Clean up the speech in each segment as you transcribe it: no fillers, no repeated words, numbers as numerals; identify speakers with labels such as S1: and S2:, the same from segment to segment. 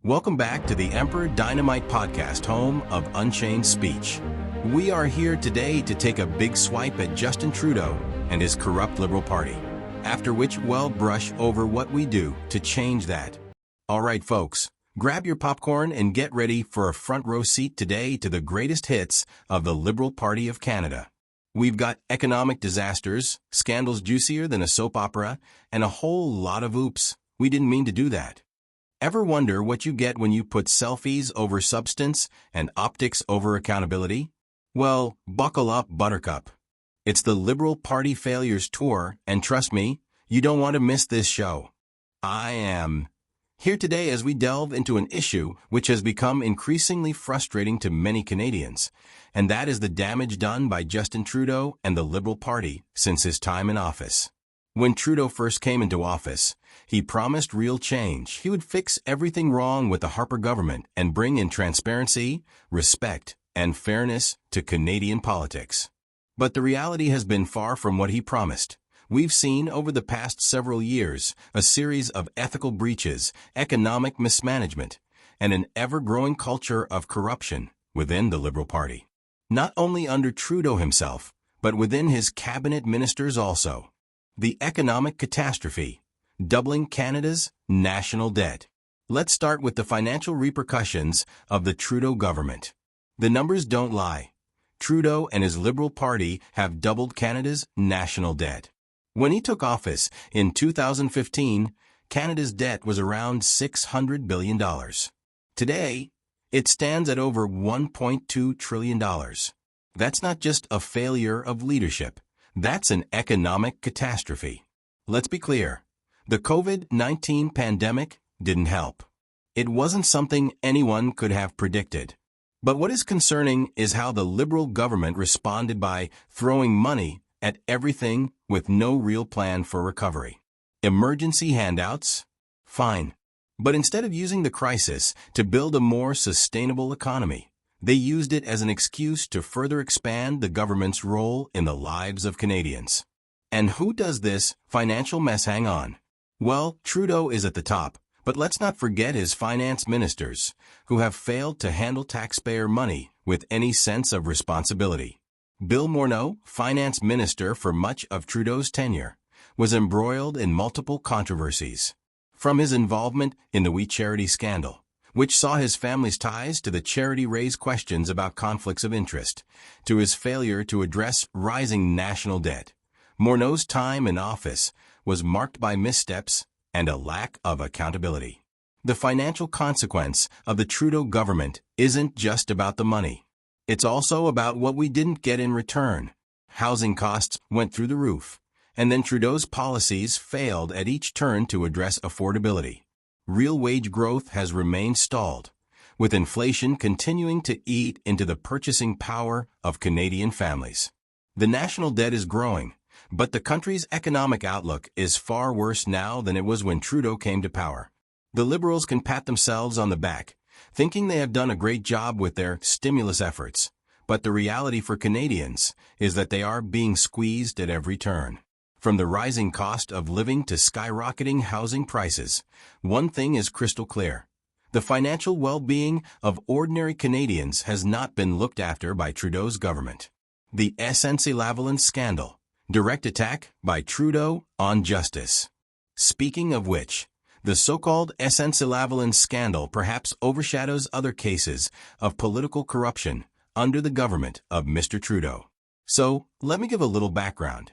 S1: Welcome back to the Emperor Dynamite podcast, home of Unchained Speech. We are here today to take a big swipe at Justin Trudeau and his corrupt Liberal Party, after which we'll brush over what we do to change that. All right, folks, grab your popcorn and get ready for a front row seat today to the greatest hits of the Liberal Party of Canada. We've got economic disasters, scandals juicier than a soap opera, and a whole lot of oops, we didn't mean to do that. Ever wonder what you get when you put selfies over substance and optics over accountability? Well, buckle up, Buttercup. It's the Liberal Party Failures Tour, and trust me, you don't want to miss this show. I am here today as we delve into an issue which has become increasingly frustrating to many Canadians, and that is the damage done by Justin Trudeau and the Liberal Party since his time in office. When Trudeau first came into office, he promised real change. He would fix everything wrong with the Harper government and bring in transparency, respect, and fairness to Canadian politics. But the reality has been far from what he promised. We've seen over the past several years a series of ethical breaches, economic mismanagement, and an ever-growing culture of corruption within the Liberal Party. Not only under Trudeau himself, but within his cabinet ministers also. The economic catastrophe, doubling Canada's national debt. Let's start with the financial repercussions of the Trudeau government. The numbers don't lie. Trudeau and his Liberal Party have doubled Canada's national debt. When he took office in 2015, Canada's debt was around $600 billion. Today, it stands at over $1.2 trillion. That's not just a failure of leadership. That's an economic catastrophe. Let's be clear. The COVID-19 pandemic didn't help. It wasn't something anyone could have predicted. But what is concerning is how the Liberal government responded by throwing money at everything with no real plan for recovery. Emergency handouts? Fine. But instead of using the crisis to build a more sustainable economy, they used it as an excuse to further expand the government's role in the lives of Canadians. And who does this financial mess hang on? Well, Trudeau is at the top, but let's not forget his finance ministers, who have failed to handle taxpayer money with any sense of responsibility. Bill Morneau, finance minister for much of Trudeau's tenure, was embroiled in multiple controversies. From his involvement in the We Charity scandal, which saw his family's ties to the charity raise questions about conflicts of interest, to his failure to address rising national debt. Morneau's time in office was marked by missteps and a lack of accountability. The financial consequence of the Trudeau government isn't just about the money. It's also about what we didn't get in return. Housing costs went through the roof, and then Trudeau's policies failed at each turn to address affordability. Real wage growth has remained stalled, with inflation continuing to eat into the purchasing power of Canadian families. The national debt is growing, but the country's economic outlook is far worse now than it was when Trudeau came to power. The Liberals can pat themselves on the back, thinking they have done a great job with their stimulus efforts, but the reality for Canadians is that they are being squeezed at every turn. From the rising cost of living to skyrocketing housing prices, one thing is crystal clear. The financial well-being of ordinary Canadians has not been looked after by Trudeau's government. The SNC-Lavalin scandal, direct attack by Trudeau on justice. Speaking of which, the so-called SNC-Lavalin scandal perhaps overshadows other cases of political corruption under the government of Mr. Trudeau. So, let me give a little background.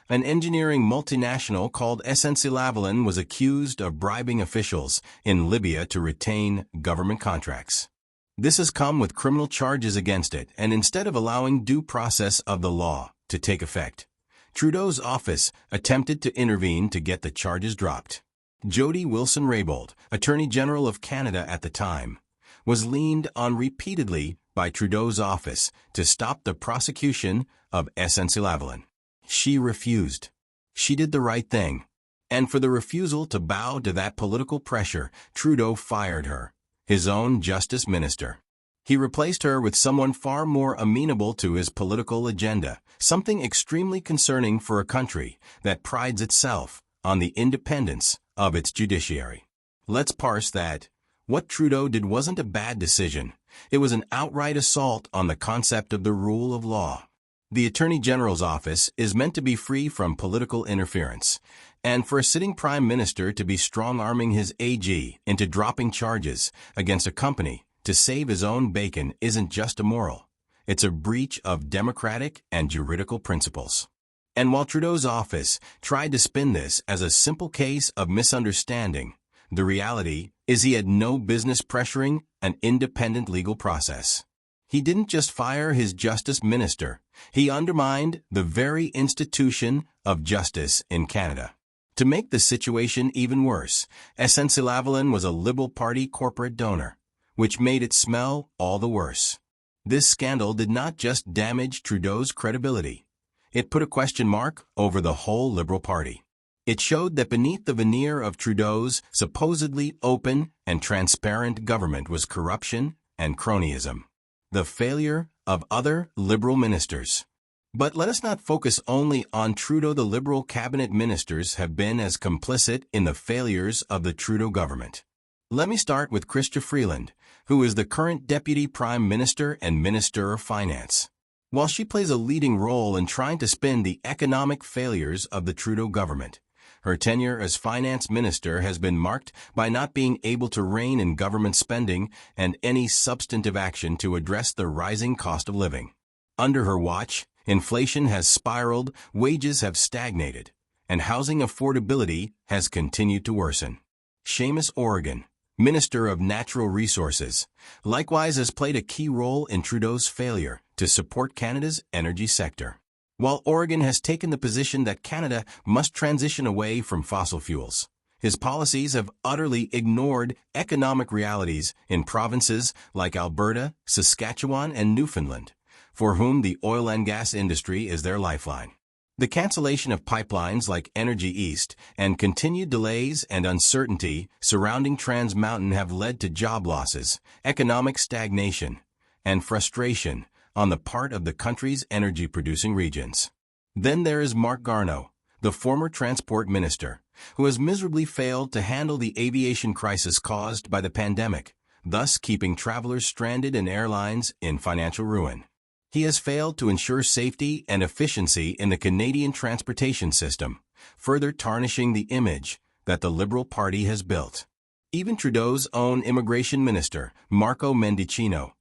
S1: An engineering multinational called SNC-Lavalin was accused of bribing officials in Libya to retain government contracts. This has come with criminal charges against it, and instead of allowing due process of the law to take effect, Trudeau's office attempted to intervene to get the charges dropped. Jody Wilson-Raybould, Attorney General of Canada at the time, was leaned on repeatedly by Trudeau's office to stop the prosecution of SNC-Lavalin. She refused. She did the right thing. And for the refusal to bow to that political pressure, Trudeau fired her, his own justice minister. He replaced her with someone far more amenable to his political agenda, something extremely concerning for a country that prides itself on the independence of its judiciary. Let's parse that. What Trudeau did wasn't a bad decision. It was an outright assault on the concept of the rule of law. The Attorney General's office is meant to be free from political interference, and for a sitting Prime Minister to be strong-arming his AG into dropping charges against a company to save his own bacon isn't just immoral. It's a breach of democratic and juridical principles. And while Trudeau's office tried to spin this as a simple case of misunderstanding, the reality is he had no business pressuring an independent legal process. He didn't just fire his justice minister, he undermined the very institution of justice in Canada. To make the situation even worse, SNC-Lavalin was a Liberal Party corporate donor, which made it smell all the worse. This scandal did not just damage Trudeau's credibility. It put a question mark over the whole Liberal Party. It showed that beneath the veneer of Trudeau's supposedly open and transparent government was corruption and cronyism. The failure of other Liberal ministers. But let us not focus only on Trudeau. The Liberal cabinet ministers have been as complicit in the failures of the Trudeau government. Let me start with Chrystia Freeland, who is the current Deputy Prime Minister and Minister of Finance. While she plays a leading role in trying to spin the economic failures of the Trudeau government, her tenure as finance minister has been marked by not being able to rein in government spending and any substantive action to address the rising cost of living. Under her watch, inflation has spiraled, wages have stagnated, and housing affordability has continued to worsen. Seamus O'Regan, Minister of Natural Resources, likewise has played a key role in Trudeau's failure to support Canada's energy sector. While O'Regan has taken the position that Canada must transition away from fossil fuels, his policies have utterly ignored economic realities in provinces like Alberta, Saskatchewan, and Newfoundland, for whom the oil and gas industry is their lifeline. The cancellation of pipelines like Energy East and continued delays and uncertainty surrounding Trans Mountain have led to job losses, economic stagnation, and frustration on the part of the country's energy-producing regions. Then there is Marc Garneau, the former transport minister, who has miserably failed to handle the aviation crisis caused by the pandemic, thus keeping travelers stranded and airlines in financial ruin. He has failed to ensure safety and efficiency in the Canadian transportation system, further tarnishing the image that the Liberal Party has built. Even Trudeau's own immigration minister, Marco Mendicino,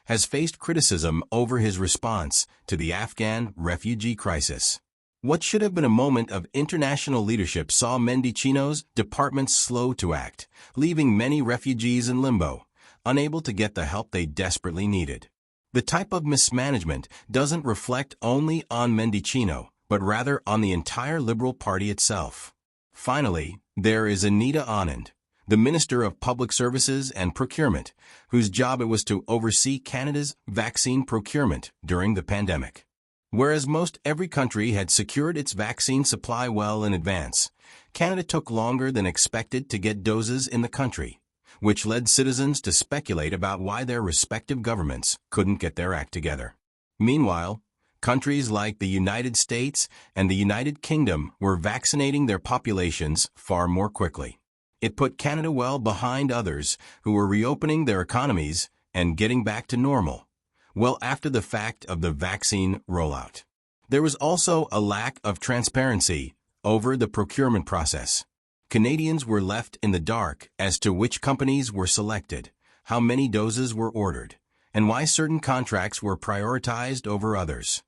S1: has faced criticism over his response to the Afghan refugee crisis. What should have been a moment of international leadership saw Mendicino's department slow to act, leaving many refugees in limbo, unable to get the help they desperately needed. The type of mismanagement doesn't reflect only on Mendicino, but rather on the entire Liberal Party itself. Finally, there is Anita Anand, the Minister of Public Services and Procurement, whose job it was to oversee Canada's vaccine procurement during the pandemic. Whereas most every country had secured its vaccine supply well in advance, Canada took longer than expected to get doses in the country, which led citizens to speculate about why their respective governments couldn't get their act together. Meanwhile, countries like the United States and the United Kingdom were vaccinating their populations far more quickly. It put Canada well behind others who were reopening their economies and getting back to normal, well after the fact of the vaccine rollout. There was also a lack of transparency over the procurement process. Canadians were left in the dark as to which companies were selected, how many doses were ordered, and why certain contracts were prioritized over others.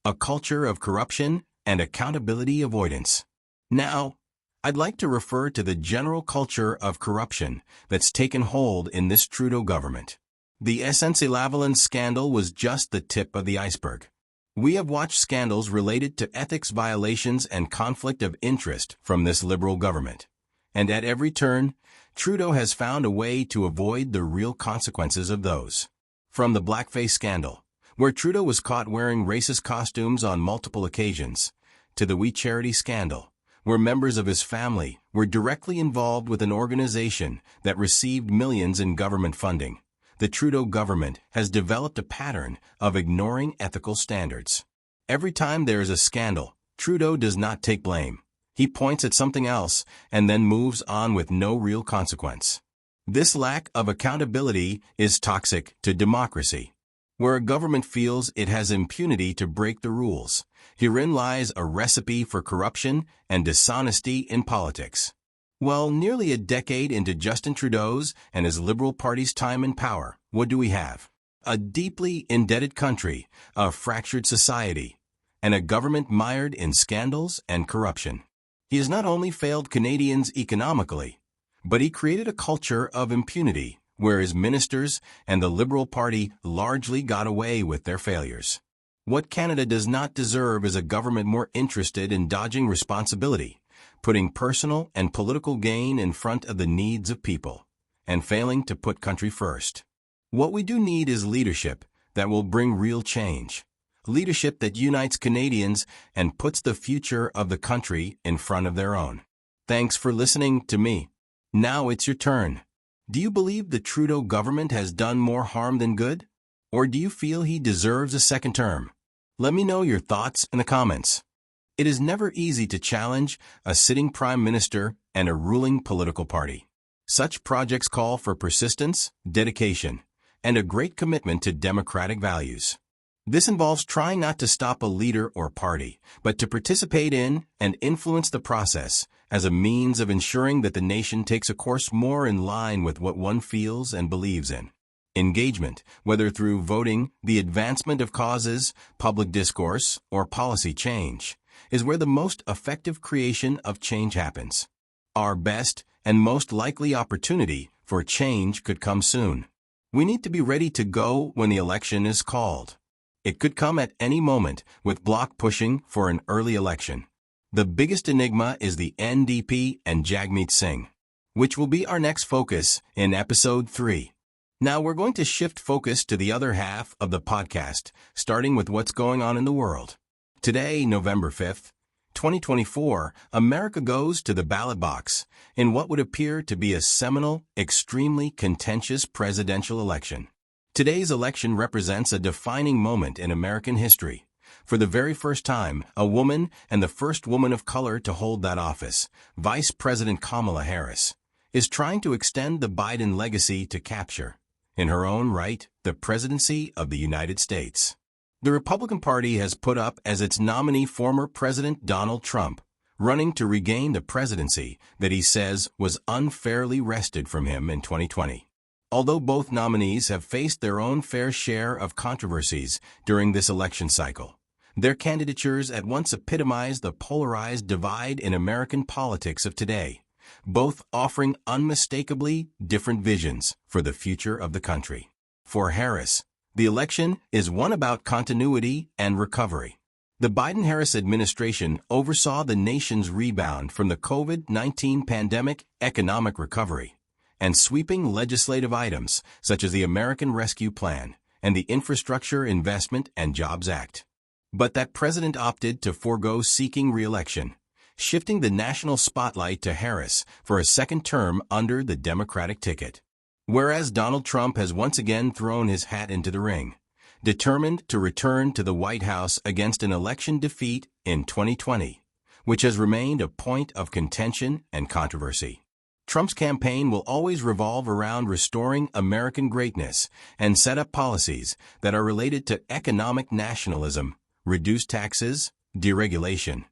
S1: A culture of corruption and accountability avoidance. Now, I'd like to refer to the general culture of corruption that's taken hold in this Trudeau government. The SNC-Lavalin scandal was just the tip of the iceberg. We have watched scandals related to ethics violations and conflict of interest from this Liberal government. And at every turn, Trudeau has found a way to avoid the real consequences of those. From the blackface scandal, where Trudeau was caught wearing racist costumes on multiple occasions, to the We Charity scandal, where members of his family were directly involved with an organization that received millions in government funding. The Trudeau government has developed a pattern of ignoring ethical standards. Every time there is a scandal, Trudeau does not take blame. He points at something else and then moves on with no real consequence. This lack of accountability is toxic to democracy. Where a government feels it has impunity to break the rules, herein lies a recipe for corruption and dishonesty in politics. Well, nearly a decade into Justin Trudeau's and his Liberal Party's time in power, what do we have? A deeply indebted country, a fractured society, and a government mired in scandals and corruption. He has not only failed Canadians economically, but he created a culture of impunity where his ministers and the Liberal Party largely got away with their failures. What Canada does not deserve is a government more interested in dodging responsibility, putting personal and political gain in front of the needs of people, and failing to put country first. What we do need is leadership that will bring real change. Leadership that unites Canadians and puts the future of the country in front of their own. Thanks for listening to me. Now it's your turn. Do you believe the Trudeau government has done more harm than good? Or do you feel he deserves a second term? Let me know your thoughts in the comments. It is never easy to challenge a sitting prime minister and a ruling political party. Such projects call for persistence, dedication, and a great commitment to democratic values. This involves trying not to stop a leader or party, but to participate in and influence the process as a means of ensuring that the nation takes a course more in line with what one feels and believes in. Engagement, whether through voting, the advancement of causes, public discourse, or policy change, is where the most effective creation of change happens. Our best and most likely opportunity for change could come soon. We need to be ready to go when the election is called. It could come at any moment, with Bloc pushing for an early election. The biggest enigma is the NDP and Jagmeet Singh, which will be our next focus in Episode 3. Now we're going to shift focus to the other half of the podcast, starting with what's going on in the world. Today, November 5th, 2024, America goes to the ballot box in what would appear to be a seminal, extremely contentious presidential election. Today's election represents a defining moment in American history. For the very first time, a woman, and the first woman of color to hold that office, Vice President Kamala Harris, is trying to extend the Biden legacy to capture, in her own right, the presidency of the United States. The Republican Party has put up as its nominee former President Donald Trump, running to regain the presidency that he says was unfairly wrested from him in 2020. Although both nominees have faced their own fair share of controversies during this election cycle, their candidatures at once epitomize the polarized divide in American politics of today, both offering unmistakably different visions for the future of the country. For Harris, the election is one about continuity and recovery. The Biden-Harris administration oversaw the nation's rebound from the COVID-19 pandemic, economic recovery, and sweeping legislative items such as the American Rescue Plan and the Infrastructure Investment and Jobs Act. But that president opted to forego seeking re-election, shifting the national spotlight to Harris for a second term under the Democratic ticket. Whereas Donald Trump has once again thrown his hat into the ring, determined to return to the White House against an election defeat in 2020, which has remained a point of contention and controversy. Trump's campaign will always revolve around restoring American greatness and set up policies that are related to economic nationalism, reduced taxes, deregulation,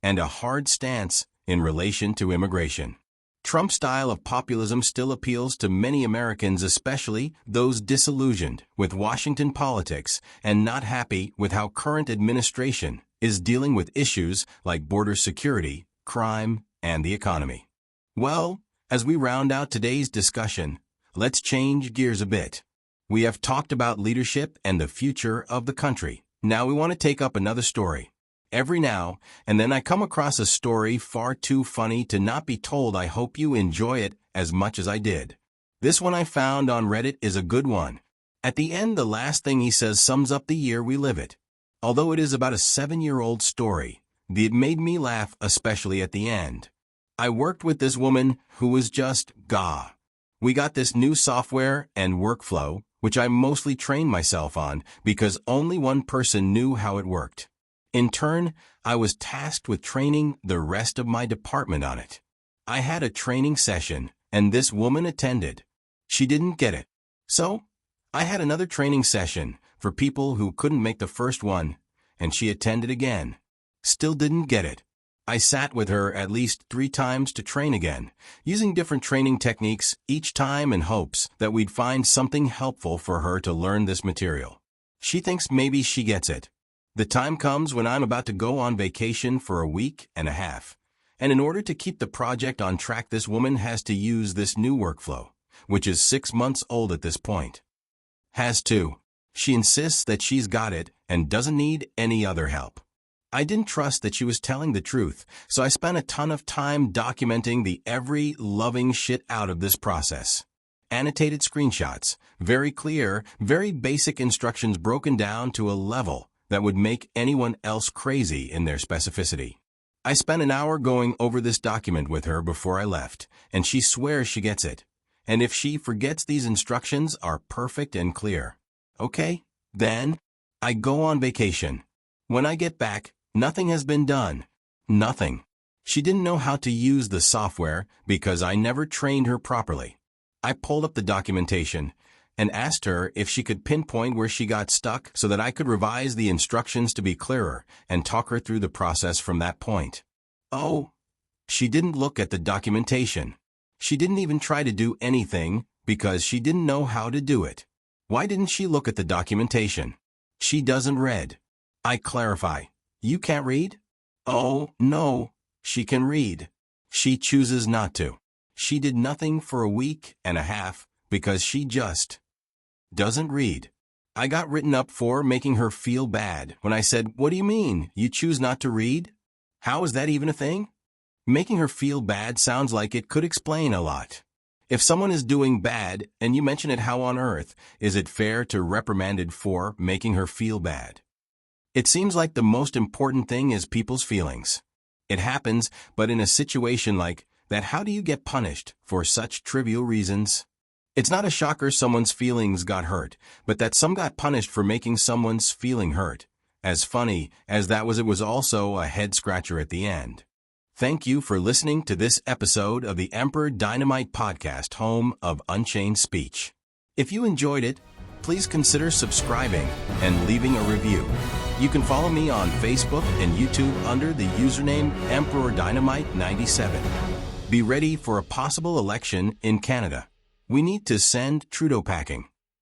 S1: and a hard stance in relation to immigration. Trump's style of populism still appeals to many Americans, especially those disillusioned with Washington politics and not happy with how current administration is dealing with issues like border security, crime, and the economy. Well, as we round out today's discussion, let's change gears a bit. We have talked about leadership and the future of the country. Now we want to take up another story. Every now and then I come across a story far too funny to not be told. I hope you enjoy it as much as I did. This one I found on Reddit is a good one. At the end, the last thing he says sums up the year we live it. Although it is about a 7-year-old story, it made me laugh, especially at the end. I worked with this woman who was just gah. We got this new software and workflow, which I mostly trained myself on because only one person knew how it worked. In turn, I was tasked with training the rest of my department on it. I had a training session, and this woman attended. She didn't get it. So, I had another training session for people who couldn't make the first one, and she attended again. Still didn't get it. I sat with her at least 3 times to train again, using different training techniques each time in hopes that we'd find something helpful for her to learn this material. She thinks maybe she gets it. The time comes when I'm about to go on vacation for a week and a half, and in order to keep the project on track, this woman has to use this new workflow, which is 6 months old at this point. Has to. She insists that she's got it and doesn't need any other help. I didn't trust that she was telling the truth, so I spent a ton of time documenting the every loving shit out of this process. Annotated screenshots, very clear, very basic instructions broken down to a level that would make anyone else crazy in their specificity. I spent an hour going over this document with her before I left, and she swears she gets it. And if she forgets, these instructions are perfect and clear. Okay, then I go on vacation. When I get back, nothing has been done. Nothing. She didn't know how to use the software because I never trained her properly. I pulled up the documentation and asked her if she could pinpoint where she got stuck so that I could revise the instructions to be clearer and talk her through the process from that point. Oh, she didn't look at the documentation. She didn't even try to do anything because she didn't know how to do it. Why didn't she look at the documentation? She doesn't read. I clarify. You can't read? Oh, no, she can read. She chooses not to. She did nothing for a week and a half because she just doesn't read. I got written up for making her feel bad when I said, "What do you mean, you choose not to read? How is that even a thing?" Making her feel bad sounds like it could explain a lot. If someone is doing bad and you mention it, how on earth is it fair to reprimand it for making her feel bad? It seems like the most important thing is people's feelings. It happens, but in a situation like that, how do you get punished for such trivial reasons? It's not a shocker someone's feelings got hurt, but that some got punished for making someone's feeling hurt. As funny as that was, it was also a head-scratcher at the end. Thank you for listening to this episode of the Emperor Dynamite podcast, home of Unchained Speech. If you enjoyed it, please consider subscribing and leaving a review. You can follow me on Facebook and YouTube under the username Emperor Dynamite 97. Be ready for a possible election in Canada. We need to send Trudeau packing.